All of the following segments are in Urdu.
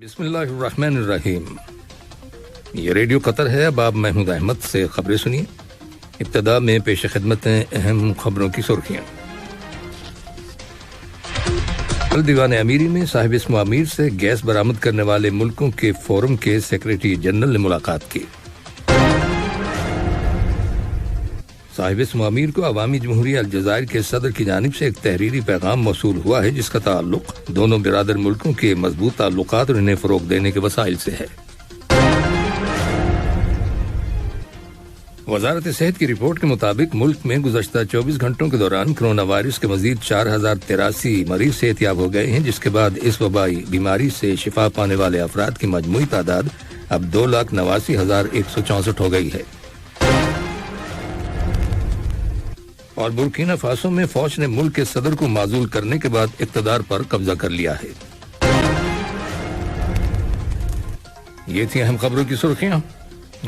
بسم اللہ الرحمن الرحیم. یہ ریڈیو قطر ہے. اب آپ محمود احمد سے خبریں سنیے. ابتدا میں پیش خدمت ہیں اہم خبروں کی سرخیاں. کل دیوان امیری میں صاحب اسم امیر سے گیس برآمد کرنے والے ملکوں کے فورم کے سیکریٹری جنرل نے ملاقات کی. صاحب اسم امیر کو عوامی جمہوریہ الجزائر کے صدر کی جانب سے ایک تحریری پیغام موصول ہوا ہے جس کا تعلق دونوں برادر ملکوں کے مضبوط تعلقات اور انہیں فروغ دینے کے وسائل سے ہے. وزارت صحت کی رپورٹ کے مطابق ملک میں گزشتہ 24 گھنٹوں کے دوران کرونا وائرس کے مزید 4083 مریض صحتیاب ہو گئے ہیں، جس کے بعد اس وبائی بیماری سے شفا پانے والے افراد کی مجموعی تعداد اب 2,89,164 ہو گئی ہے. اور برکینا فاسو میں فوج نے ملک کے صدر کو معزول کرنے کے بعد اقتدار پر قبضہ کر لیا ہے. یہ تھی اہم خبروں کی سرخیاں،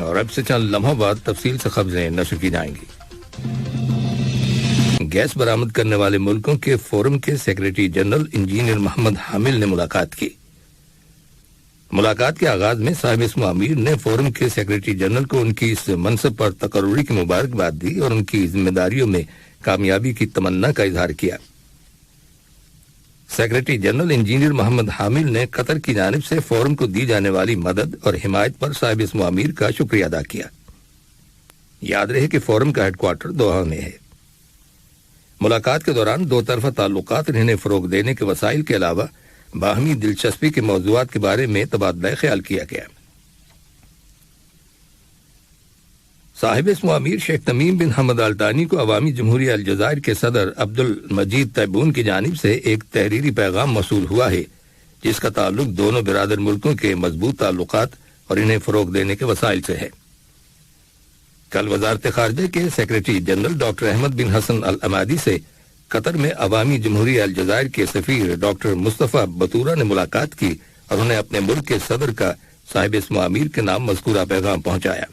اور اب سے چند لمحوں بعد تفصیل سے خبریں نشر کی جائیں گی. گیس برآمد کرنے والے ملکوں کے فورم کے سیکریٹری جنرل انجینئر محمد حامل نے ملاقات کی. ملاقات کے آغاز میں صاحب اسم امیر نے فورم کے سیکریٹری جنرل کو ان کی اس منصب پر تقرری کی مبارکباد دی اور ان کی ذمہ داریوں میں کامیابی کی تمنا کا اظہار کیا. سیکریٹری جنرل انجینئر محمد حامل نے قطر کی جانب سے فورم کو دی جانے والی مدد اور حمایت پر صاحب اسم امیر کا شکریہ ادا کیا. یاد رہے کہ فورم کا ہیڈ کوارٹر دوحہ میں ہے. ملاقات کے دوران دو طرفہ تعلقات اور انہیں فروغ دینے کے وسائل کے علاوہ باہمی دلچسپی کے موضوعات کے بارے میں تبادلہ خیال کیا گیا. صاحب اسم امیر شیخ تمیم بن حمد آل ثانی کو عوامی جمہوریہ الجزائر کے صدر عبد المجید تیبون کی جانب سے ایک تحریری پیغام موصول ہوا ہے جس کا تعلق دونوں برادر ملکوں کے مضبوط تعلقات اور انہیں فروغ دینے کے وسائل سے ہے. کل وزارت خارجہ کے سیکریٹری جنرل ڈاکٹر احمد بن حسن العمادی سے قطر میں عوامی جمہوریہ الجزائر کے سفیر ڈاکٹر مصطفیٰ بطورہ نے ملاقات کی اور انہیں اپنے ملک کے صدر کا صاحب اسم امیر کے نام مذکورہ پیغام پہنچایا.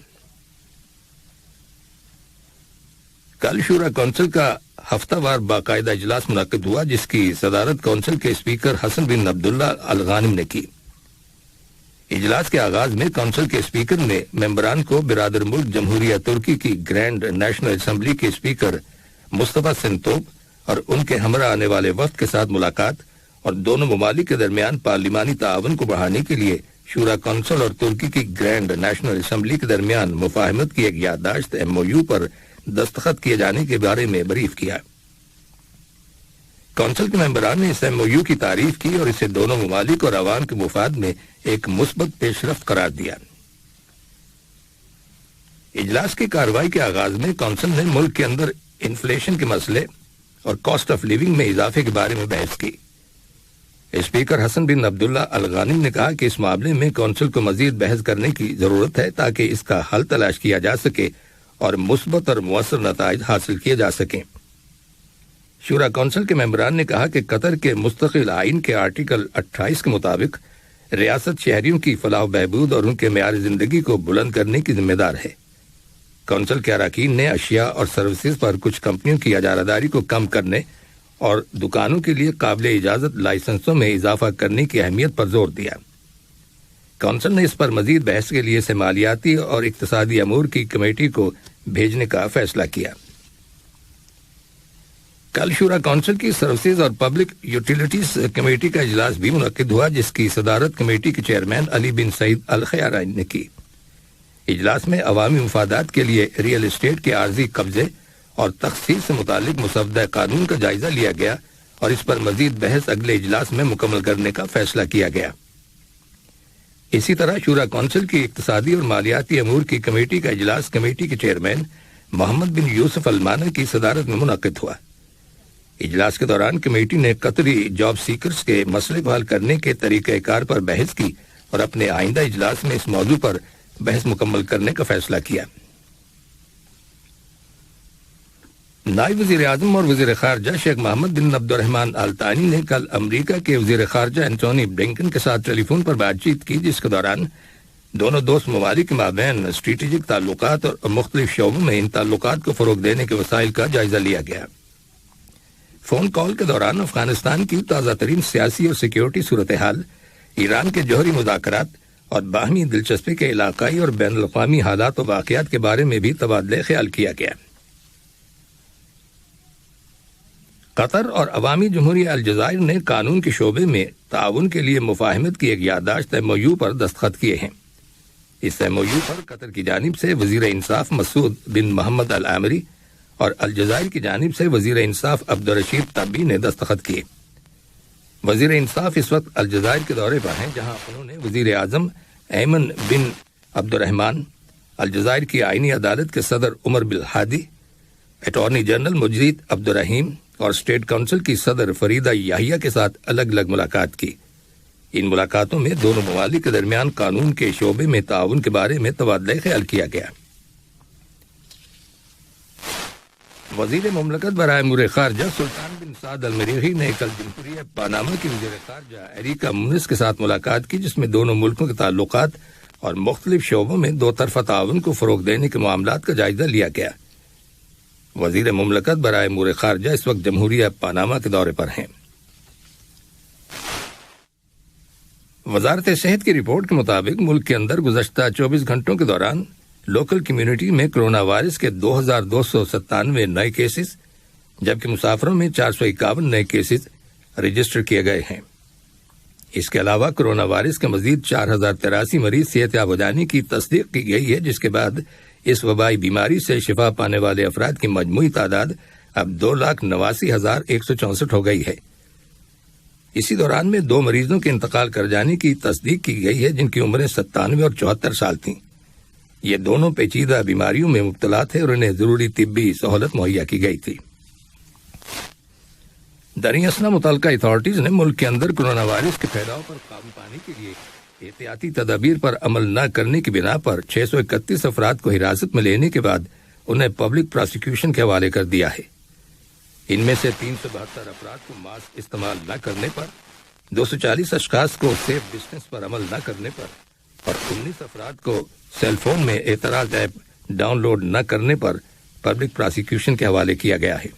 کل شورا کونسل کا ہفتہ وار باقاعدہ اجلاس منعقد ہوا جس کی صدارت کونسل کے اسپیکر حسن بن عبداللہ الغانم نے کی. اجلاس کے آغاز میں کونسل کے اسپیکر نے ممبران کو برادر ملک جمہوریہ ترکی کی گرینڈ نیشنل اسمبلی کے اسپیکر مصطفیٰ سنتوپ اور ان کے ہمراہ آنے والے وفد کے ساتھ ملاقات اور دونوں ممالک کے درمیان پارلیمانی تعاون کو بڑھانے کے لیے شورا کونسل اور ترکی کی گرینڈ نیشنل اسمبلی کے درمیان مفاہمت کی ایک یادداشت MOU پر دستخط کیے جانے کے بارے میں بریف کیا. کونسل کے ممبران نے اس MOU کی تعریف کی اور اسے دونوں ممالک اور عوام کے مفاد میں ایک مثبت پیش رفت قرار دیا. اجلاس کی کارروائی کے آغاز میں کونسل نے ملک کے اندر انفلیشن کے مسئلے اور کاسٹ آف لیونگ میں اضافے کے بارے میں بحث کی. اسپیکر حسن بن عبداللہ الغانم نے کہا کہ اس معاملے میں کونسل کو مزید بحث کرنے کی ضرورت ہے تاکہ اس کا حل تلاش کیا جا سکے اور مثبت اور مؤثر نتائج حاصل کیے جا سکیں. شورا کونسل کے ممبران نے کہا کہ قطر کے مستقل آئین کے آرٹیکل 28 کے مطابق ریاست شہریوں کی فلاح و بہبود اور ان کے معیار زندگی کو بلند کرنے کی ذمہ دار ہے. کونسل کے اراکین نے اشیاء اور سروسز پر کچھ کمپنیوں کی اجارہ کو کم کرنے اور دکانوں کے لیے قابل اجازت لائسنسوں میں اضافہ کرنے کی اہمیت پر زور دیا. کونسل نے اس پر مزید بحث کے لیے مالیاتی اور اقتصادی امور کی کمیٹی کو بھیجنے کا فیصلہ کیا. کل شورا کونسل کی سروسز اور پبلک یوٹیلیٹیز کمیٹی کا اجلاس بھی منعقد ہوا جس کی صدارت کمیٹی کے چیئرمین علی بن سعید الخیارانی نے کی. اجلاس میں عوامی مفادات کے لیے ریئل اسٹیٹ کے عارضی قبضے اور تخصیص سے متعلق مسودہ قانون کا جائزہ لیا گیا اور اس پر مزید بحث اگلے اجلاس میں مکمل کرنے کا فیصلہ کیا گیا. اسی طرح شورا کونسل کی اقتصادی اور مالیاتی امور کی کمیٹی کا اجلاس کمیٹی کے چیئرمین محمد بن یوسف المانہ کی صدارت میں منعقد ہوا. اجلاس کے دوران کمیٹی نے قطری جاب سیکرز کے مسئلے کو حل کرنے کے طریقہ کار پر بحث کی اور اپنے آئندہ اجلاس میں اس موضوع پر بحث مکمل کرنے کا فیصلہ کیا. نائب وزیر اعظم اور وزیر خارجہ شیخ محمد بن عبد الرحمن آل ثانی نے کل امریکہ کے وزیر خارجہ اینٹونی بلنکن کے ساتھ ٹیلی فون پر بات چیت کی جس کے دوران دونوں دوست ممالک کے مابین اسٹریٹجک تعلقات اور مختلف شعبوں میں ان تعلقات کو فروغ دینے کے وسائل کا جائزہ لیا گیا. فون کال کے دوران افغانستان کی تازہ ترین سیاسی اور سیکیورٹی صورتحال، ایران کے جوہری مذاکرات اور باہمی دلچسپی کے علاقائی اور بین الاقوامی حالات و واقعات کے بارے میں بھی تبادلہ خیال کیا گیا۔ قطر اور عوامی جمہوریہ الجزائر نے قانون کے شعبے میں تعاون کے لیے مفاہمت کی ایک یادداشت MOU پر دستخط کیے ہیں۔ اس MOU پر قطر کی جانب سے وزیر انصاف مسعود بن محمد العامری اور الجزائر کی جانب سے وزیر انصاف عبدالرشید طبی نے دستخط کیے۔ وزیر انصاف اس وقت الجزائر کے دورے پر ہیں، جہاں انہوں نے وزیر اعظم ایمن بن عبد الرحمان، الجزائر کی آئینی عدالت کے صدر عمر بالہادی، اٹارنی جنرل مجید عبد الرحیم اور اسٹیٹ کونسل کی صدر فریدہ یحییٰ کے ساتھ الگ الگ ملاقات کی۔ ان ملاقاتوں میں دونوں ممالک کے درمیان قانون کے شعبے میں تعاون کے بارے میں تبادلہ خیال کیا گیا۔ وزیر مملکت برائے امور خارجہ سلطان بن سعد المریخی نے کل جمہوریہ پاناما کی وزیر خارجہ ایریکا مونز کے ساتھ ملاقات کی، جس میں دونوں ملکوں کے تعلقات اور مختلف شعبوں میں دو طرفہ تعاون کو فروغ دینے کے معاملات کا جائزہ لیا گیا۔ وزیر مملکت برائے امور خارجہ اس وقت جمہوریہ پاناما کے دورے پر ہیں۔ وزارت صحت کی رپورٹ کے مطابق ملک کے اندر گزشتہ 24 گھنٹوں کے دوران لوکل کمیونٹی میں کرونا وائرس کے 2297 نئے کیسز، جبکہ مسافروں میں 451 نئے کیسز رجسٹر کیے گئے ہیں۔ اس کے علاوہ کرونا وائرس کے مزید 4083 مریض صحت یاب ہو جانے کی تصدیق کی گئی ہے، جس کے بعد اس وبائی بیماری سے شفا پانے والے افراد کی مجموعی تعداد اب 2,89,164 ہو گئی ہے۔ اسی دوران میں 2 مریضوں کے انتقال کر جانے کی تصدیق کی گئی ہے، جن کی عمریں 97 اور 74 سال تھیں۔ یہ دونوں پیچیدہ بیماریوں میں مبتلا تھے اور انہیں ضروری طبی سہولت مہیا کی گئی تھی۔ دریں اثنا متعلقہ اتھارٹیز نے ملک کے اندر کرونا وائرس کے پھیلاؤ پر قابو پانے کے لیے احتیاطی تدابیر پر عمل نہ کرنے کی بنا پر 631 افراد کو حراست میں لینے کے بعد انہیں پبلک پراسیکیوشن کے حوالے کر دیا ہے۔ ان میں سے 372 افراد کو ماسک استعمال نہ کرنے پر، 240 اشخاص کو سیف ڈسٹینس پر عمل نہ کرنے پر اور 19 افراد کو سیل فون میں اعتراض ایپ ڈاؤن لوڈ نہ کرنے پر پبلک پراسیکیوشن کے حوالے کیا گیا ہے۔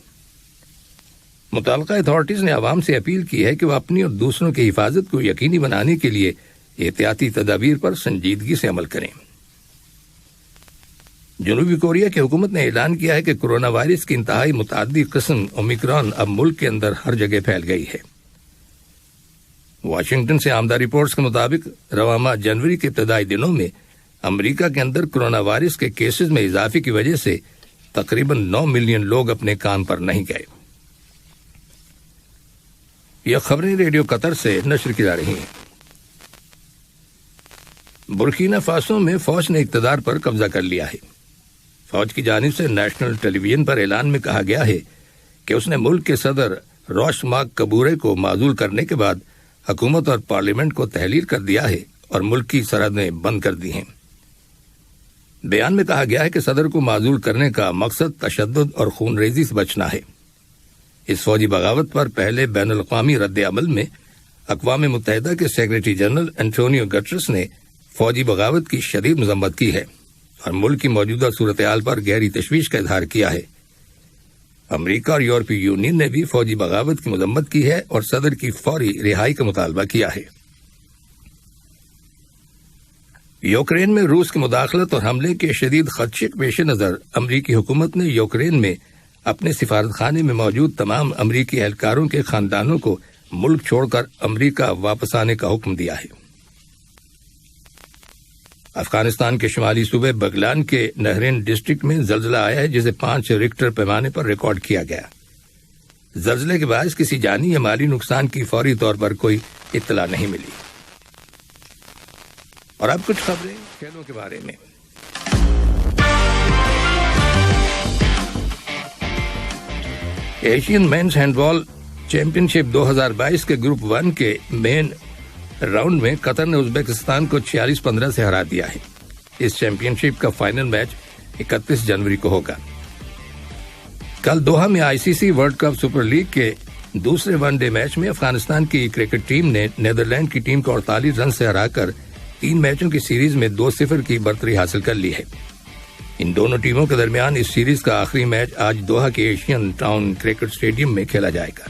متعلقہ اتھارٹیز نے عوام سے اپیل کی ہے کہ وہ اپنی اور دوسروں کی حفاظت کو یقینی بنانے کے لیے احتیاطی تدابیر پر سنجیدگی سے عمل کریں۔ جنوبی کوریا کی حکومت نے اعلان کیا ہے کہ کرونا وائرس کی انتہائی متعدی قسم اومیکرون اب ملک کے اندر ہر جگہ پھیل گئی ہے۔ واشنگٹن سے آمدہ رپورٹس کے مطابق رواں ماہ جنوری کے ابتدائی دنوں میں امریکہ کے اندر کرونا وائرس کے کیسز میں اضافے کی وجہ سے تقریباً 9 ملین لوگ اپنے کام پر نہیں گئے۔ یہ خبریں ریڈیو قطر سے نشر کی جا رہی ہیں۔ برکینا فاسو میں فوج نے اقتدار پر قبضہ کر لیا ہے۔ فوج کی جانب سے نیشنل ٹیلی ویژن پر اعلان میں کہا گیا ہے کہ اس نے ملک کے صدر روش مارک کبورے کو معزول کرنے کے بعد حکومت اور پارلیمنٹ کو تحلیل کر دیا ہے اور ملک کی سرحدیں بند کر دی ہیں۔ بیان میں کہا گیا ہے کہ صدر کو معزول کرنے کا مقصد تشدد اور خون ریزی سے بچنا ہے۔ اس فوجی بغاوت پر پہلے بین الاقوامی رد عمل میں اقوام متحدہ کے سیکریٹری جنرل انٹونیو گٹرس نے فوجی بغاوت کی شدید مذمت کی ہے اور ملک کی موجودہ صورتحال پر گہری تشویش کا اظہار کیا ہے۔ امریکہ اور یورپی یونین نے بھی فوجی بغاوت کی مذمت کی ہے اور صدر کی فوری رہائی کا مطالبہ کیا ہے۔ یوکرین میں روس کی مداخلت اور حملے کے شدید خدشے کے پیش نظر امریکی حکومت نے یوکرین میں اپنے سفارت خانے میں موجود تمام امریکی اہلکاروں کے خاندانوں کو ملک چھوڑ کر امریکہ واپس آنے کا حکم دیا ہے۔ افغانستان کے شمالی صوبے بغلان کے نہرین ڈسٹرکٹ میں زلزلہ آیا ہے، جسے 5 ریکٹر پیمانے پر ریکارڈ کیا گیا۔ زلزلے کے باعث کسی جانی یا مالی نقصان کی فوری طور پر کوئی اطلاع نہیں ملی۔ اور اب کچھ خبریں کھیلوں کے بارے میں۔ ایشین مینز ہینڈ بال چیمپئن شپ 2022 کے گروپ 1 کے مین راؤنڈ میں قطر نے ازبکستان کو 46-15 سے ہرا دیا ہے۔ اس چیمپئن شپ کا فائنل میچ 31 جنوری کو ہوگا۔ کل دوحہ میں ICC world cup super league کے دوسرے ون ڈے میچ میں افغانستان کی کرکٹ ٹیم نے نیدرلینڈ کی ٹیم کو 48 رن سے ہرا کر 3 میچوں کی سیریز میں 2-0 کی برتری حاصل کر لی ہے۔ ان دونوں ٹیموں کے درمیان اس سیریز کا آخری میچ آج دوحہ کے ایشین ٹاؤن کرکٹ اسٹیڈیم میں کھیلا جائے گا۔